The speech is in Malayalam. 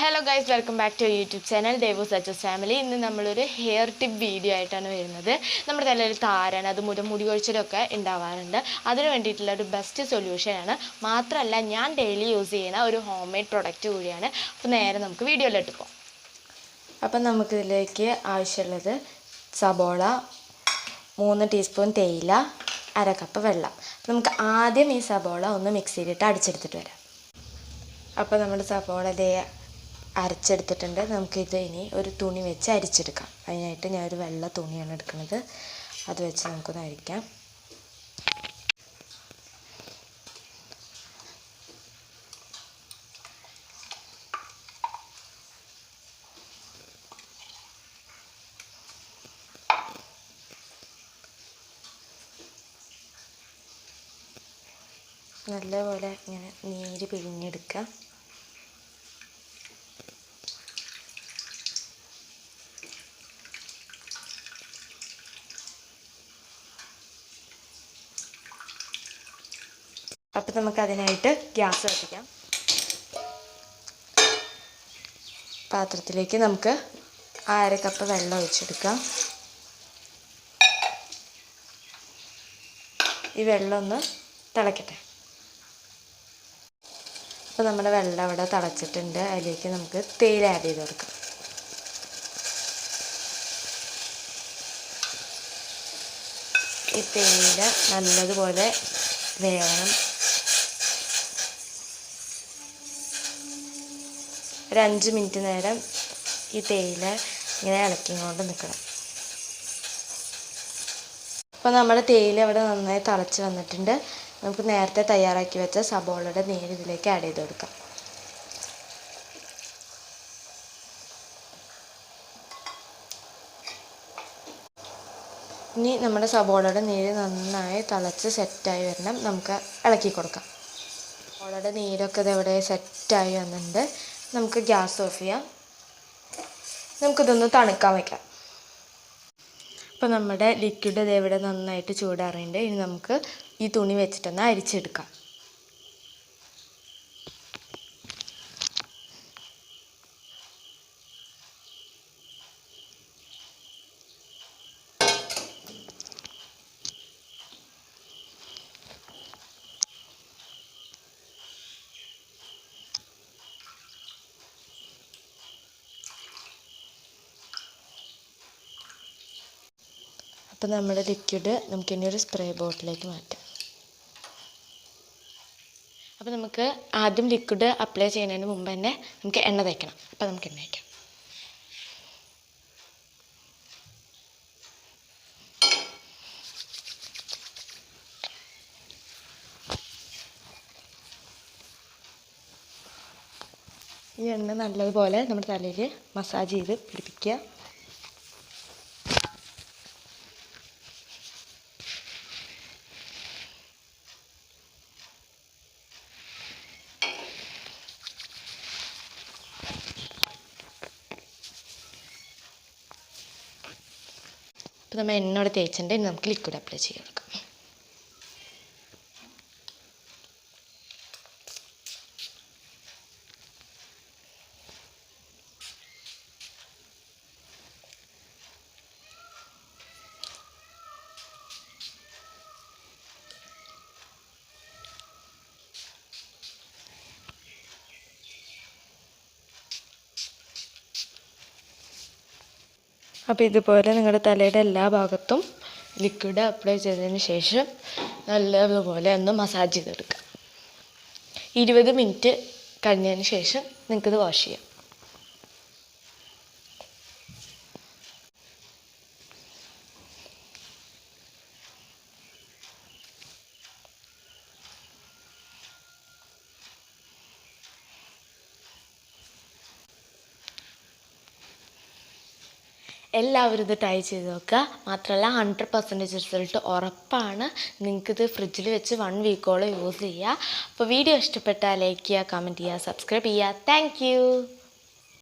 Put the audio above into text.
Hello guys, welcome back to YouTube channel Devu Sajas family. ഇന്ന് നമ്മളൊരു ഹെയർ ടിപ്പ് വീഡിയോ ആയിട്ടാണ് വരുന്നത്. നമ്മുടെ തലയിൽ താരൻ അതുമൂലം മുടി കൊഴിച്ചിലൊക്കെ ഉണ്ടാവാറുണ്ട്. അതിന് വേണ്ടിയിട്ടുള്ള ഒരു ബെസ്റ്റ് സൊല്യൂഷനാണ്. മാത്രമല്ല, ഞാൻ ഡെയിലി യൂസ് ചെയ്യുന്ന ഒരു ഹോം മെയ്ഡ് പ്രൊഡക്റ്റ് കൂടിയാണ്. അപ്പോൾ നേരെ നമുക്ക് വീഡിയോയിലോട്ട് പോകാം. അപ്പം നമുക്കിതിലേക്ക് ആവശ്യമുള്ളത് സബോള, 3 ടീസ്പൂൺ തേയില, 1/2 കപ്പ് വെള്ളം. നമുക്ക് ആദ്യം ഈ സബോള ഒന്ന് മിക്സിയിലിട്ട് അടിച്ചെടുത്തിട്ട് വരാം. അപ്പോൾ നമ്മുടെ സബോള അരച്ചെടുത്തിട്ടുണ്ട്. നമുക്കിത് ഇനി ഒരു തുണി വെച്ച് അരിച്ചെടുക്കാം. അതിനായിട്ട് ഞാനൊരു വെള്ള തുണിയാണ് എടുക്കുന്നത്. അത് വെച്ച് നമുക്കൊന്ന് അരിക്കാം. നല്ലപോലെ ഇങ്ങനെ നീര് പിഴിഞ്ഞെടുക്കാം. അപ്പം നമുക്കതിനായിട്ട് ഗ്യാസ് കത്തിക്കാം. പാത്രത്തിലേക്ക് നമുക്ക് 1/2 കപ്പ് വെള്ളം ഒഴിച്ചെടുക്കാം. ഈ വെള്ളം ഒന്ന് തിളക്കട്ടെ. അപ്പോൾ നമ്മുടെ വെള്ളം അവിടെ തിളച്ചിട്ടുണ്ട്. അതിലേക്ക് നമുക്ക് തേയില ആഡ് ചെയ്ത് കൊടുക്കാം. ഈ തേയില നല്ലതുപോലെ വേവണം. ഒരു 5 മിനിറ്റ് നേരം ഈ തേയില ഇങ്ങനെ ഇളക്കിക്കൊണ്ട് നിൽക്കണം. അപ്പോൾ നമ്മുടെ തേയില ഇവിടെ നന്നായി തിളച്ച് വന്നിട്ടുണ്ട്. നമുക്ക് നേരത്തെ തയ്യാറാക്കി വെച്ച സബോളയുടെ നീര് ഇതിലേക്ക് ആഡ് ചെയ്ത് കൊടുക്കാം. ഇനി നമ്മുടെ സബോളയുടെ നീര് നന്നായി തിളച്ച് സെറ്റായി വരണം. നമുക്ക് ഇളക്കി കൊടുക്കാം. സബോളയുടെ നീരൊക്കെ ഇതെവിടെ സെറ്റായി വന്നിട്ടുണ്ട്. നമുക്ക് ഗ്യാസ് ഓഫ് ചെയ്യാം. നമുക്കിതൊന്ന് തണുക്കാൻ വയ്ക്കാം. അപ്പോൾ നമ്മുടെ ലിക്വിഡ് ഇതെവിടെ നന്നായിട്ട് ചൂടാറിയിട്ടുണ്ട്. ഇനി നമുക്ക് ഈ തുണി വെച്ചിട്ടൊന്ന് അരിച്ചെടുക്കാം. അപ്പോൾ നമ്മുടെ ലിക്വിഡ് നമുക്കിനി ഒരു സ്പ്രേ ബോട്ടിലേക്ക് മാറ്റാം. അപ്പോൾ നമുക്ക് ആദ്യം ലിക്വിഡ് അപ്ലൈ ചെയ്യുന്നതിന് മുമ്പ് തന്നെ നമുക്ക് എണ്ണ തേക്കണം. അപ്പോൾ നമുക്ക് എണ്ണ തേക്കാം. ഈ എണ്ണ നല്ലതുപോലെ നമ്മുടെ തലയിൽ മസാജ് ചെയ്ത് പിടിപ്പിക്കുക. അപ്പോൾ നമ്മൾ എണ്ണയോടെ തേച്ചിട്ടുണ്ട്. ഇനി നമുക്ക് ലിക്വിഡ് അപ്ലൈ ചെയ്ത് കൊടുക്കാം. അപ്പോൾ ഇതുപോലെ നിങ്ങളുടെ തലയുടെ എല്ലാ ഭാഗത്തും ലിക്വിഡ് അപ്ലൈ ചെയ്തതിന് ശേഷം നല്ലതുപോലെ ഒന്ന് മസാജ് ചെയ്തെടുക്കുക. 20 മിനിറ്റ് കഴിഞ്ഞതിന് ശേഷം നിങ്ങൾക്കിത് വാഷ് ചെയ്യാം. എല്ലാവരും ഇത് ട്രൈ ചെയ്ത് നോക്കുക. മാത്രമല്ല 100% റിസൾട്ട് ഉറപ്പാണ്. നിങ്ങൾക്കിത് ഫ്രിഡ്ജിൽ വെച്ച് 1 വീക്കോളം യൂസ് ചെയ്യുക. അപ്പോൾ വീഡിയോ ഇഷ്ടപ്പെട്ടാൽ ലൈക്ക് ചെയ്യുക, കമൻറ്റ് ചെയ്യുക, സബ്സ്ക്രൈബ് ചെയ്യുക. താങ്ക്